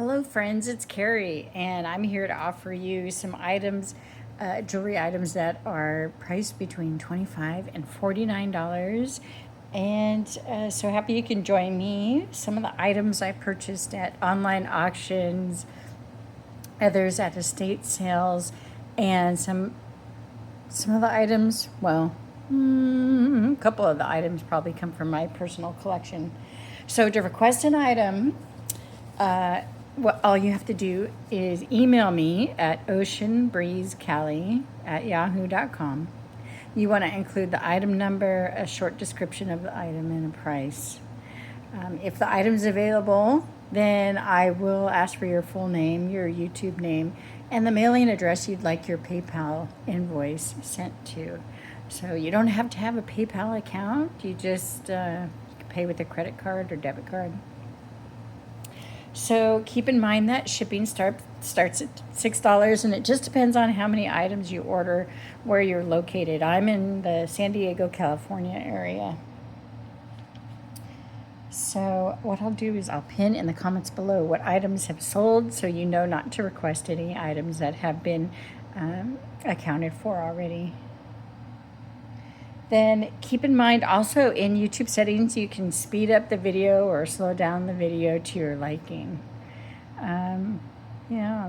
Hello, friends. It's Carrie, and I'm here to offer you some items, jewelry items that are priced between $25 and $49. And so happy you can join me. Some of the items I purchased at online auctions, others at estate sales, and some of the items, a couple of the items probably come from my personal collection. So to request an item, all you have to do is email me at oceanbreezecali@yahoo.com. You want to include the item number, a short description of the item, and a price. If the item's available, then I will ask for your full name, your YouTube name, and the mailing address you'd like your PayPal invoice sent to. So you don't have to have a PayPal account. You just pay with a credit card or debit card. So keep in mind that shipping starts at $6, and it just depends on how many items you order, where you're located. I'm in the San Diego, California area. So what I'll do is I'll pin in the comments below what items have sold, so you know not to request any items that have been accounted for already. Then keep in mind also in YouTube settings, you can speed up the video or slow down the video to your liking.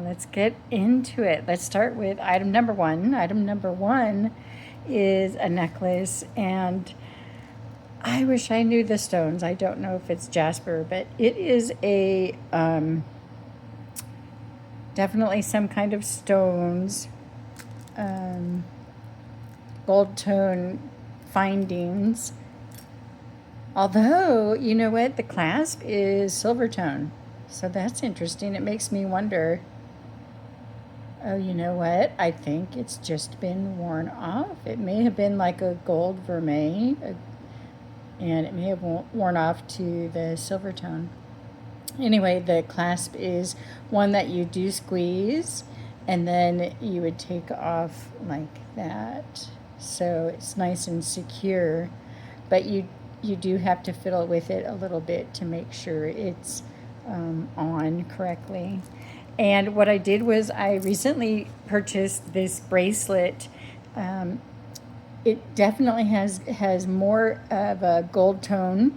Let's get into it. Let's start with item number one. Item number one is a necklace, and I wish I knew the stones. I don't know if it's jasper, but it is a definitely some kind of stones, gold tone findings. Although, you know what? The clasp is silver tone. So that's interesting. It makes me wonder, oh, you know what? I think it's just been worn off. It may have been like a gold vermeil, and it may have worn off to the silver tone. Anyway, the clasp is one that you do squeeze, and then you would take off like that. So it's nice and secure, but you do have to fiddle with it a little bit to make sure it's on correctly. And what I did was I recently purchased this bracelet. It definitely has more of a gold tone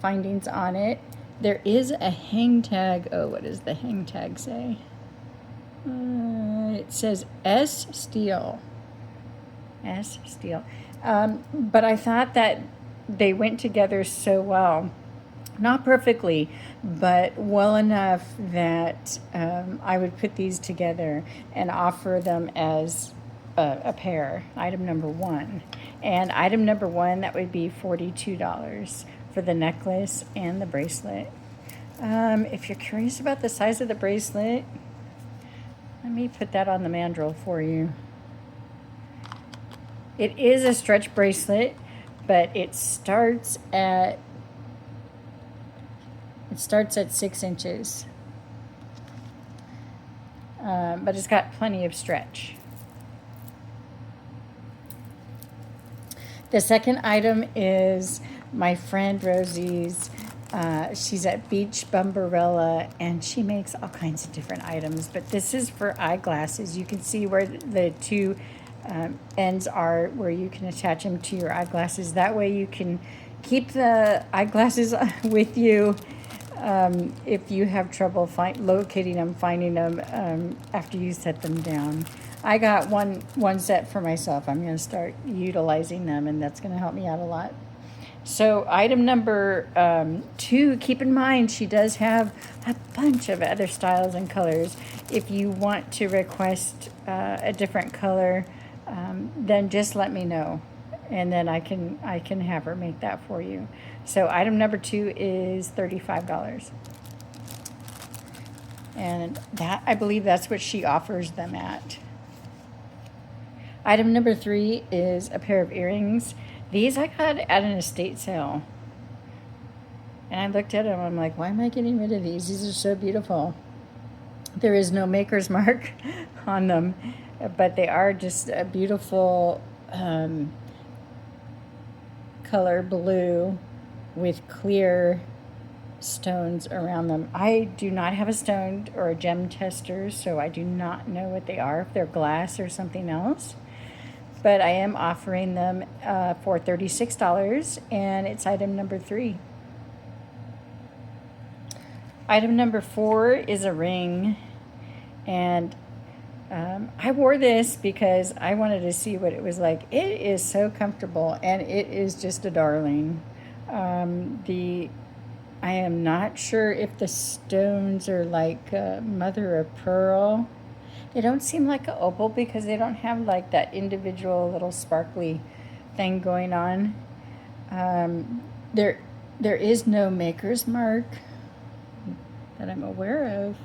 findings on it. There is a hang tag. Oh, what does the hang tag say? It says S Steel. S Steel. But I thought that they went together so well. Not perfectly, but well enough that I would put these together and offer them as a pair, item number one. And item number one, that would be $42 for the necklace and the bracelet. If you're curious about the size of the bracelet, let me put that on the mandrel for you. It is a stretch bracelet, but it starts at 6 inches. But it's got plenty of stretch. The second item is my friend Rosie's. She's at Beach Bumbarella, and she makes all kinds of different items. But this is for eyeglasses. You can see where the two ends are, where you can attach them to your eyeglasses. That way you can keep the eyeglasses with you if you have trouble locating them, finding them after you set them down. I got one set for myself. I'm going to start utilizing them, and that's going to help me out a lot. So item number two, keep in mind she does have a bunch of other styles and colors. If you want to request a different color, then just let me know, and then I can have her make that for you. So item number two is $35. And that, I believe that's what she offers them at. Item number three is a pair of earrings. These I got at an estate sale. And I looked at them, I'm like, why am I getting rid of these? These are so beautiful. There is no maker's mark on them, but they are just a beautiful color blue with clear stones around them. I do not have a stone or a gem tester, so I do not know what they are, if they're glass or something else. But I am offering them for $36, and it's item number 3. Item number 4 is a ring, and I wore this because I wanted to see what it was like. It is so comfortable, and it is just a darling. I am not sure if the stones are like mother of pearl. They don't seem like an opal because they don't have like that individual little sparkly thing going on. There is no maker's mark that I'm aware of.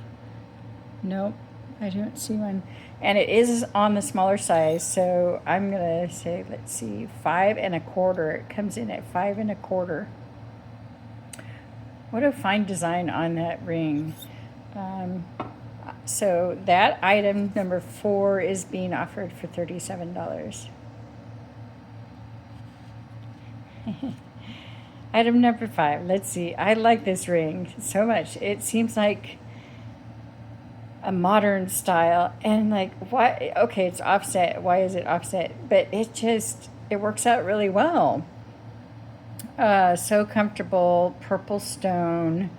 Nope, I don't see one. And it is on the smaller size, so I'm gonna say, let's see, 5 1/4. It comes in at 5 1/4. What a fine design on that ring. So that item number 4 is being offered for $37. Item number 5, let's see. I like this ring so much. It seems like a modern style, and like, why? Okay, it's offset. Why is it offset? But it works out really well. So comfortable, purple stone.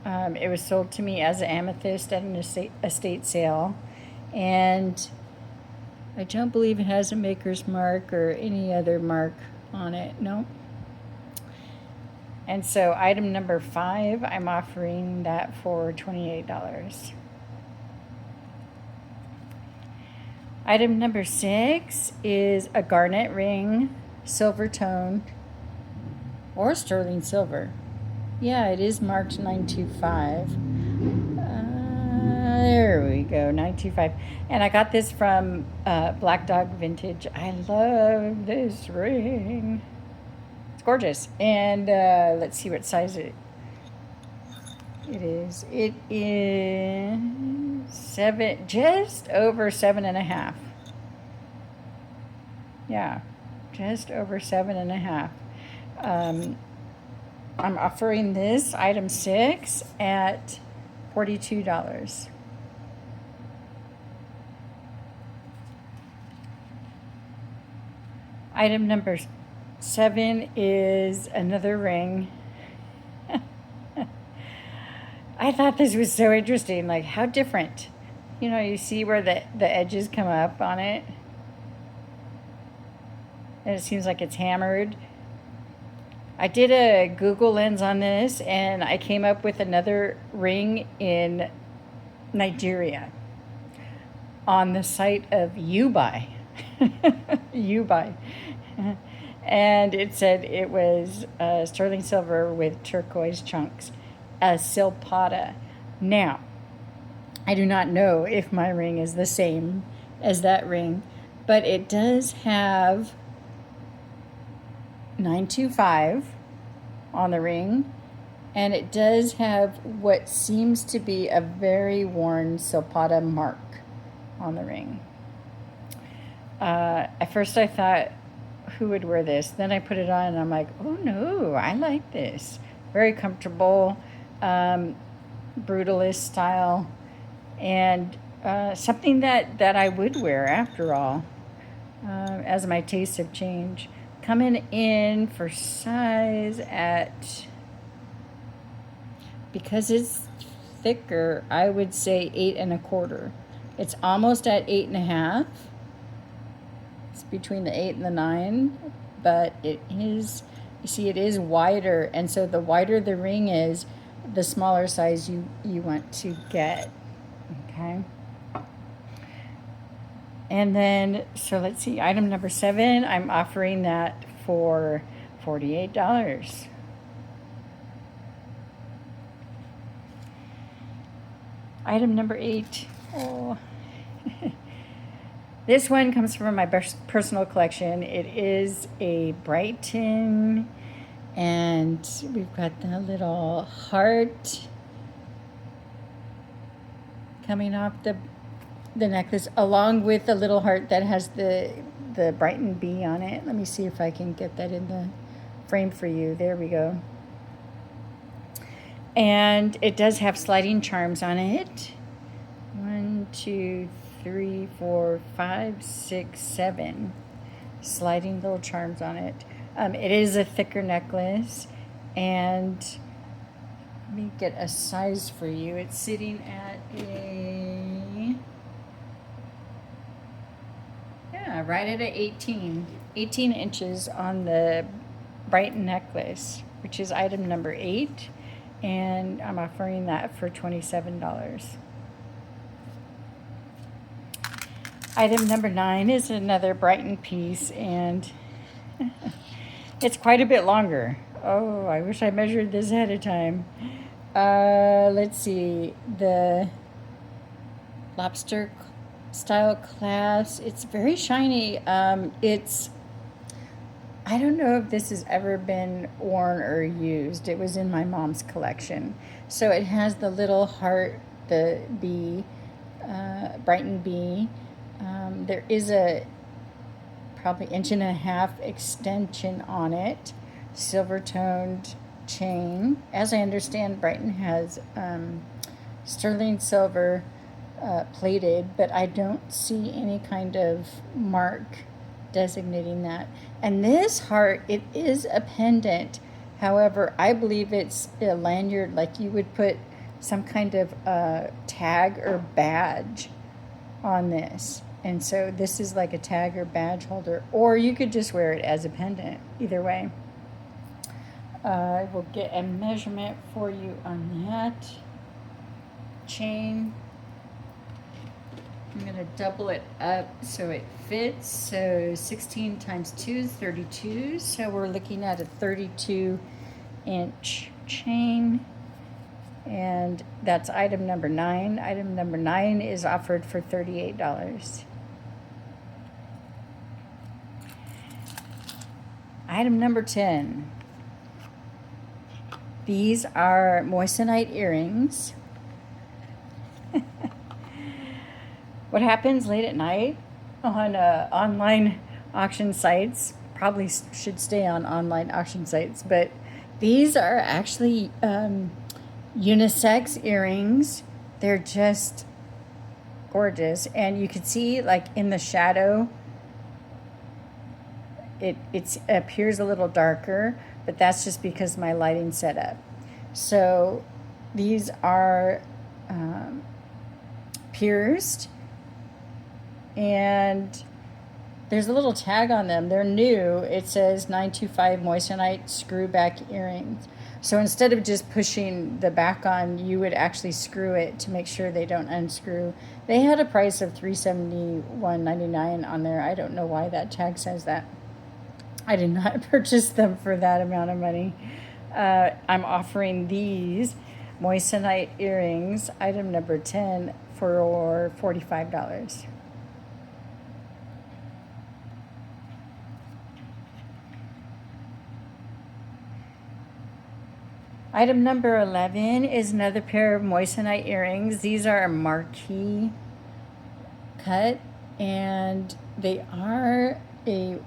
It was sold to me as an amethyst at an estate sale, and I don't believe it has a maker's mark or any other mark on it. No. And so item number 5, I'm offering that for $28. Item number 6 is a garnet ring, silver tone, or sterling silver. Yeah, it is marked 925. There we go, 925. And I got this from Black Dog Vintage. I love this ring. It's gorgeous. And let's see what size it is. It is 7, just over 7.5. Yeah, just over 7.5. I'm offering this item 6 at $42. Item number 7 is another ring. I thought this was so interesting, like how different. You know, you see where the edges come up on it, and it seems like it's hammered. I did a Google lens on this, and I came up with another ring in Nigeria on the site of Ubuy. Ubuy. And it said it was sterling silver with turquoise chunks, a silpada. Now, I do not know if my ring is the same as that ring, but it does have 925 on the ring, and it does have what seems to be a very worn silpada mark on the ring. At first I thought, who would wear this? Then I put it on and I'm like, oh no, I like this. Very comfortable, brutalist style, and something that I would wear after all, as my tastes have changed. Coming in for size at, because it's thicker, I would say 8 1/4. It's almost at 8.5. It's between the 8 and the 9, but it is, you see, it is wider, and so the wider the ring is, the smaller size you want to get. Okay. And then, so let's see, item number 7, I'm offering that for $48. Item number 8, oh. This one comes from my personal collection. It is a Brighton, and we've got the little heart coming off the necklace, along with the little heart that has the Brighton bee on it. Let me see if I can get that in the frame for you. There we go. And it does have sliding charms on it. 1, 2, 3, 4, 5, 6, 7 sliding little charms on it. It is a thicker necklace, and let me get a size for you. It's sitting at right at a 18 inches on the Brighton necklace, which is item number 8, and I'm offering that for $27. Item number 9 is another Brighton piece, and it's quite a bit longer. Oh, I wish I measured this ahead of time. Let's see, the lobster style clasp. It's very shiny. I don't know if this has ever been worn or used. It was in my mom's collection. So it has the little heart, the bee, Brighton bee. There is a probably 1.5 inch extension on it, silver toned chain. As I understand, Brighton has sterling silver plated, but I don't see any kind of mark designating that. And this heart, it is a pendant. However, I believe it's a lanyard, like you would put some kind of tag or badge on this. And so this is like a tag or badge holder, or you could just wear it as a pendant. Either way. I will get a measurement for you on that chain. I'm going to double it up so it fits. So 16 times 2 is 32. So we're looking at a 32-inch chain. And that's item number 9. Item number 9 is offered for $38. Item number 10. These are moissanite earrings. What happens late at night on online auction sites, probably should stay on online auction sites, but these are actually unisex earrings. They're just gorgeous. And you can see, like, in the shadow, it appears a little darker, but that's just because my lighting set up. So these are pierced, and there's a little tag on them. They're new. It says 925 moissanite screw back earrings. So instead of just pushing the back on, you would actually screw it to make sure they don't unscrew. They had a price of $371.99 on there. I don't know why that tag says that. I did not purchase them for that amount of money. I'm offering these moissanite earrings, item number 10, for $45. Item number 11 is another pair of moissanite earrings. These are a marquee cut, and they are a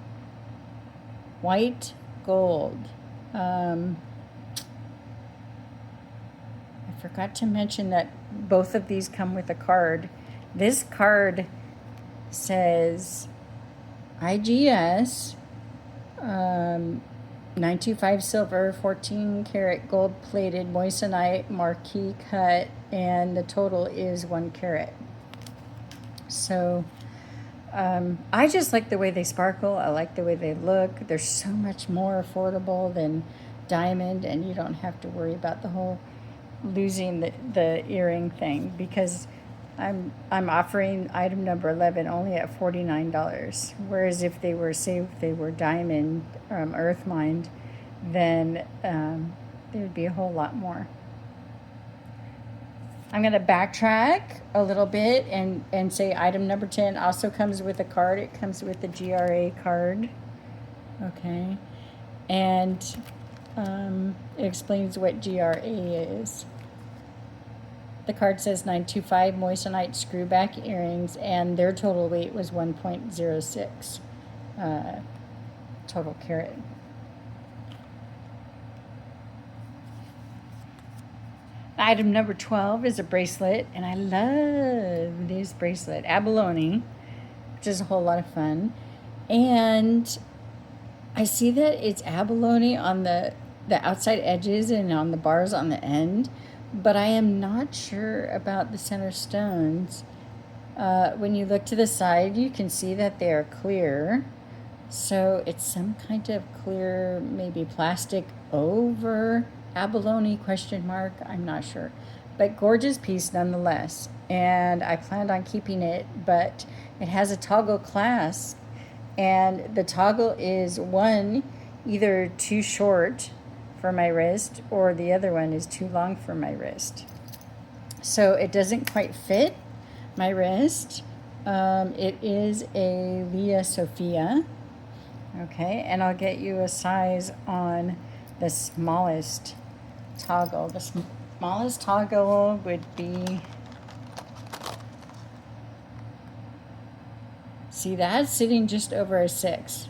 white gold. I forgot to mention that both of these come with a card. This card says IGS 925 silver, 14 karat gold plated moissanite marquee cut, and the total is 1 carat. So I just like the way they sparkle. I like the way they look. They're so much more affordable than diamond, and you don't have to worry about the whole losing the earring thing, because I'm offering item number 11 only at $49. Whereas if they were, say, if they were diamond, earth mined, then there would be a whole lot more. I'm going to backtrack a little bit and say item number 10 also comes with a card. It comes with the GRA card. Okay. And it explains what GRA is. The card says 925 moissanite screwback earrings, and their total weight was 1.06 total carat. Item number 12 is a bracelet, and I love this bracelet, abalone, which is a whole lot of fun. And I see that it's abalone on the outside edges and on the bars on the end, but I am not sure about the center stones. When you look to the side, you can see that they are clear. So it's some kind of clear, maybe plastic over abalone question mark. I'm not sure. But gorgeous piece nonetheless. And I planned on keeping it, but it has a toggle clasp. And the toggle is one either too short for my wrist or the other one is too long for my wrist. So it doesn't quite fit my wrist. It is a Leah Sophia. Okay, and I'll get you a size on the smallest toggle. The smallest toggle would be, see, that's sitting just over a 6.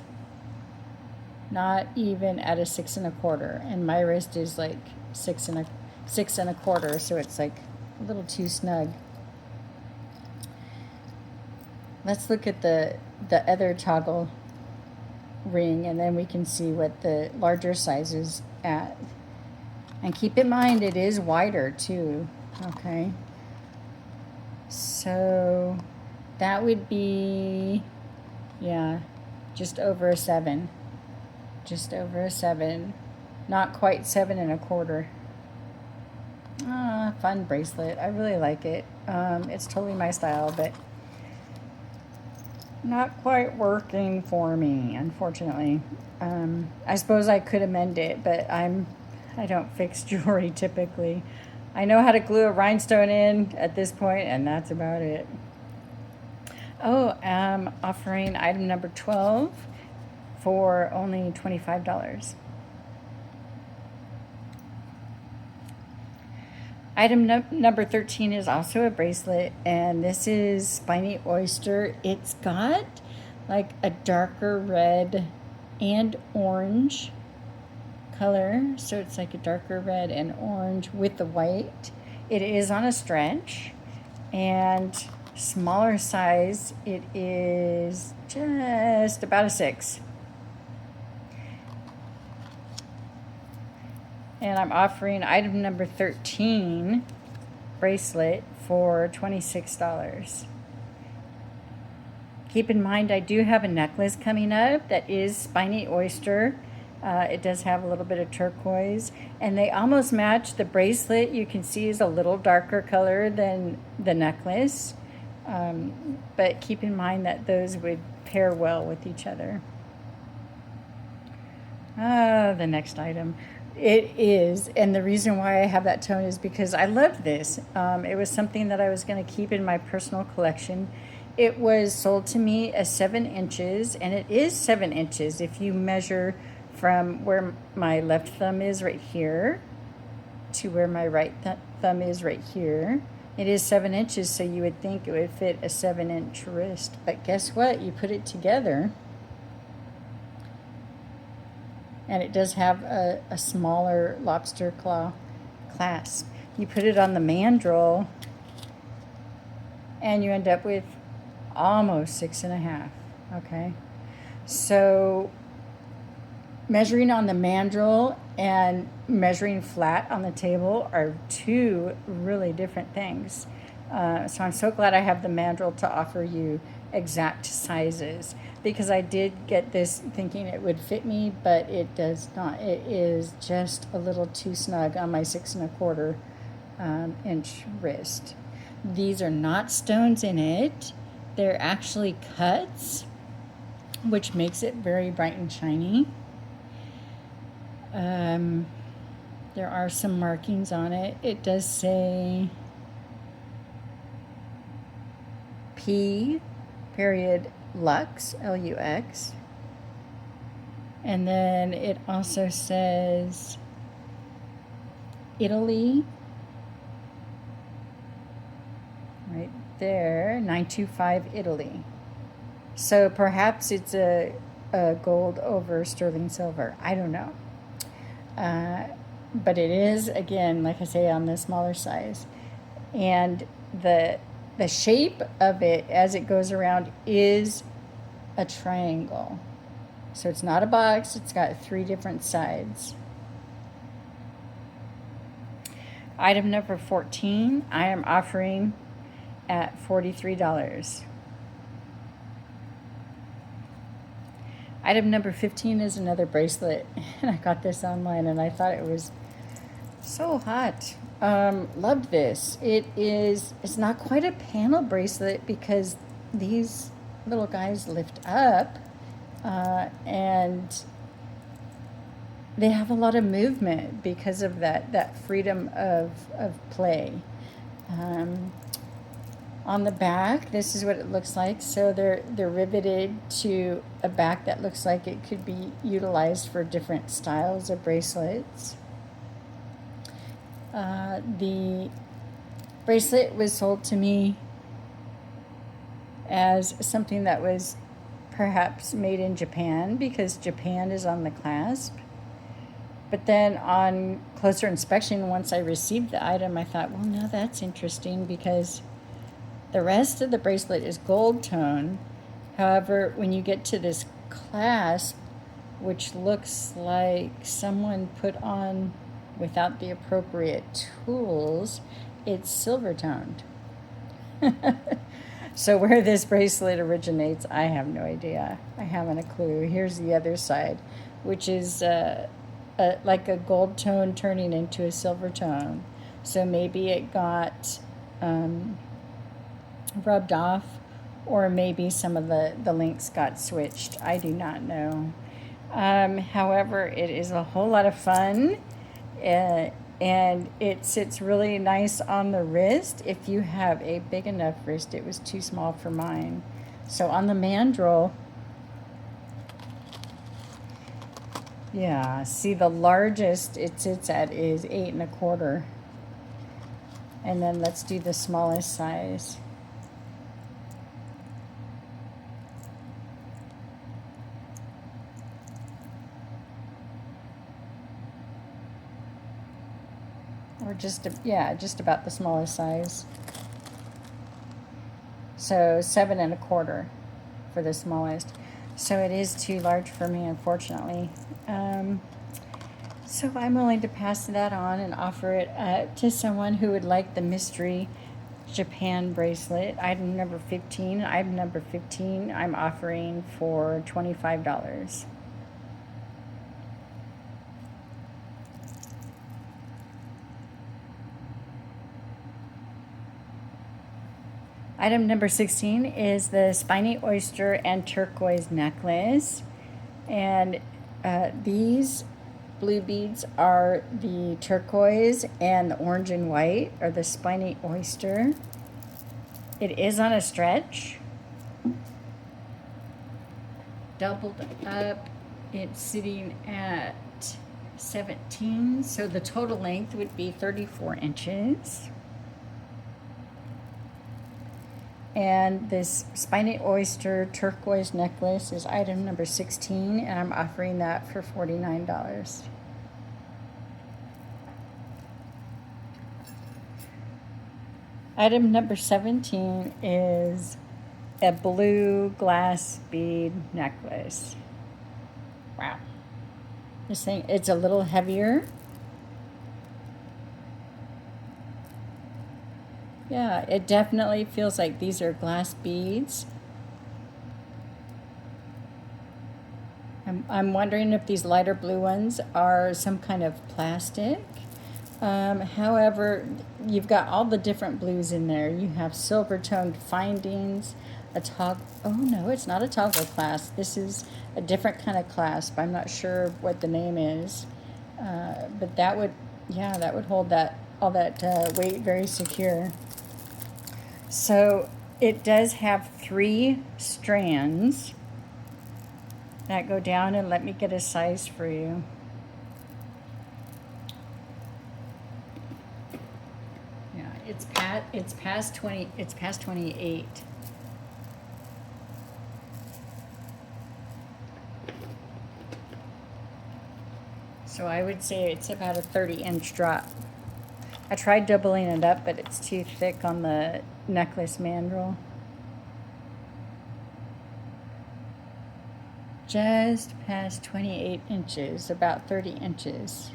Not even at a 6 1/4. And my wrist is like 6 1/4, so it's like a little too snug. Let's look at the other toggle ring, and then we can see what the larger size is at. And keep in mind it is wider too. Okay, so that would be, yeah, just over a 7. Just over a 7. Not quite 7 1/4. Fun bracelet. I really like it. It's totally my style, but not quite working for me, unfortunately. I suppose I could amend it, but I don't fix jewelry typically. I know how to glue a rhinestone in at this point, and that's about it. Oh, I'm offering item number 12 for only $25. Item number 13 is also a bracelet, and this is Spiny Oyster. It's got like a darker red and orange color, so it's like a darker red and orange with the white. It is on a stretch, and smaller size, it is just about a 6. And I'm offering item number 13 bracelet for $26. Keep in mind I do have a necklace coming up that is Spiny Oyster. It does have a little bit of turquoise, and they almost match. The bracelet you can see is a little darker color than the necklace, but keep in mind that those would pair well with each other. The next item. It is, and the reason why I have that tone is because I loved this. It was something that I was going to keep in my personal collection. It was sold to me as 7 inches, and it is 7 inches if you measure from where my left thumb is right here to where my right thumb is right here. It is 7 inches, so you would think it would fit a 7-inch wrist. But guess what? You put it together, and it does have a smaller lobster claw clasp. You put it on the mandrel, and you end up with almost 6 1/2. Okay, so measuring on the mandrel and measuring flat on the table are two really different things. So I'm so glad I have the mandrel to offer you exact sizes, because I did get this thinking it would fit me, but it does not. It is just a little too snug on my 6 1/4 inch wrist. These are not stones in it. They're actually cuts, which makes it very bright and shiny. There are some markings on it. It does say P period Lux, Lux. And then it also says Italy right there, 925 Italy. So perhaps it's a gold over sterling silver. I don't know. but it is, again, like I say, on the smaller size. And the shape of it as it goes around is a triangle. So it's not a box, it's got 3 different sides. Item number 14, I am offering at $43. Item number 15 is another bracelet, and I got this online and I thought it was so hot. Loved this. It's not quite a panel bracelet because these little guys lift up, and they have a lot of movement because of that freedom of play. On the back, this is what it looks like. So they're riveted to a back that looks like it could be utilized for different styles of bracelets. The bracelet was sold to me as something that was perhaps made in Japan because Japan is on the clasp. But then on closer inspection, once I received the item, I thought, well, now that's interesting because the rest of the bracelet is gold tone. However, when you get to this clasp, which looks like someone put on without the appropriate tools, it's silver toned. So where this bracelet originates, I have no idea. I haven't a clue. Here's the other side, which is like a gold tone turning into a silver tone. So maybe it got rubbed off, or maybe some of the links got switched. I do not know. However, it is a whole lot of fun, and it sits really nice on the wrist. If you have a big enough wrist, it was too small for mine. So on the mandrel, yeah, see, the largest it sits at is 8 1/4. And then let's do the smallest size. Or just about the smallest size. So 7 1/4 for the smallest. So it is too large for me, unfortunately. So I'm willing to pass that on and offer it to someone who would like the mystery Japan bracelet. Item number 15. Item number 15 I'm offering for $25. Item number 16 is the spiny oyster and turquoise necklace. And these blue beads are the turquoise, and the orange and white are the spiny oyster. It is on a stretch. Doubled up, it's sitting at 17, so the total length would be 34 inches. And this spiny oyster turquoise necklace is item number 16, and I'm offering that for $49. Item number 17 is a blue glass bead necklace. Wow. This thing, it's a little heavier. Yeah, it definitely feels like these are glass beads. I'm wondering if these lighter blue ones are some kind of plastic. However, you've got all the different blues in there. You have silver toned findings, oh no, it's not a toggle clasp. This is a different kind of clasp. I'm not sure what the name is, but that would hold all that weight very secure. So it does have 3 strands that go down, and let me get a size for you. Yeah, it's past 20, it's past 28. So I would say it's about a 30-inch drop. I tried doubling it up, but it's too thick on the necklace mandrel. Just past 28 inches, about 30 inches.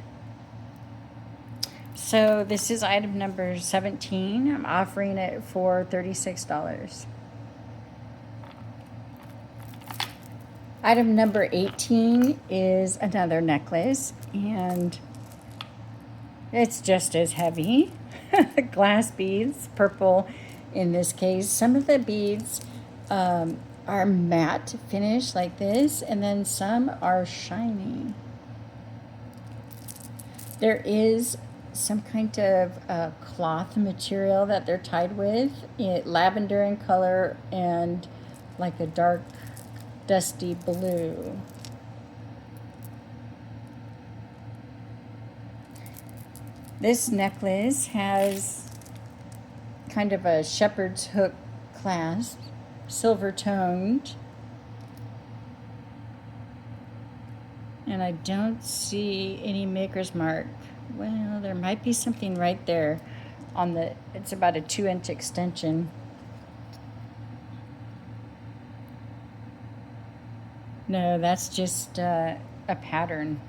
So this is item number 17. I'm offering it for $36. Item number 18 is another necklace, and it's just as heavy. Glass beads, purple in this case. Some of the beads are matte finish like this, and then some are shiny. There is some kind of cloth material that they're tied with, lavender in color and like a dark dusty blue. This necklace has kind of a shepherd's hook clasp, silver toned, and I don't see any maker's mark. Well, there might be something right there on the, it's about a 2-inch extension. No, that's just a pattern.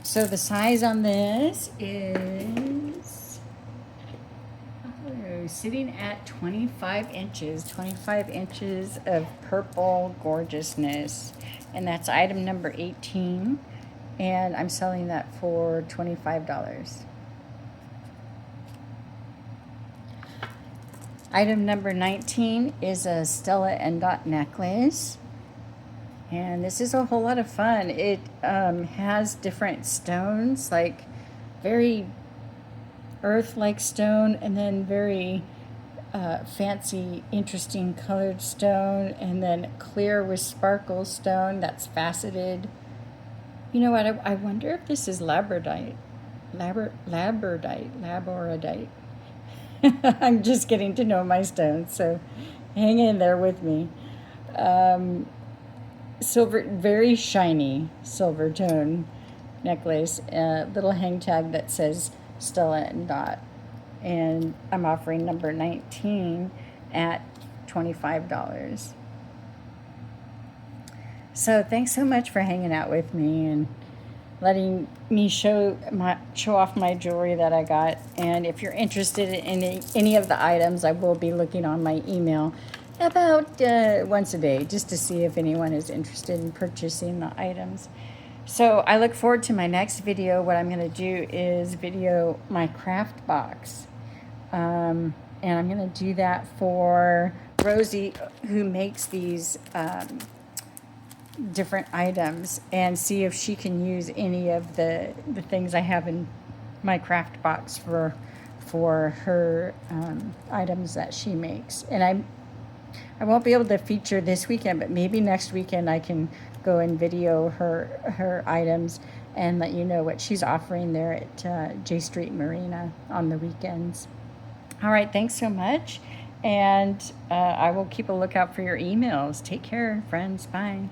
So the size on this is sitting at 25 inches. 25 inches of purple gorgeousness. And that's item number 18. And I'm selling that for $25. Item number 19 is a Stella and Dot necklace. And this is a whole lot of fun. It has different stones, like very earth-like stone, and then very fancy, interesting colored stone, and then clear with sparkle stone that's faceted. You know what? I wonder if this is labradorite. Labradorite. I'm just getting to know my stones, so hang in there with me. Silver, very shiny silver tone necklace, little hang tag that says Stella and Dot, and I'm offering number 19 at $25. So thanks so much for hanging out with me and letting me show off my jewelry that I got. And if you're interested in any of the items, I will be looking on my email about once a day just to see if anyone is interested in purchasing the items. So I look forward to my next video. What I'm going to do is video my craft box. And I'm going to do that for Rosie, who makes these different items, and see if she can use any of the things I have in my craft box for her items that she makes. And I won't be able to feature this weekend, but maybe next weekend I can go and video her items and let you know what she's offering there at J Street Marina on the weekends. All right, thanks so much, and I will keep a lookout for your emails. Take care, friends. Bye.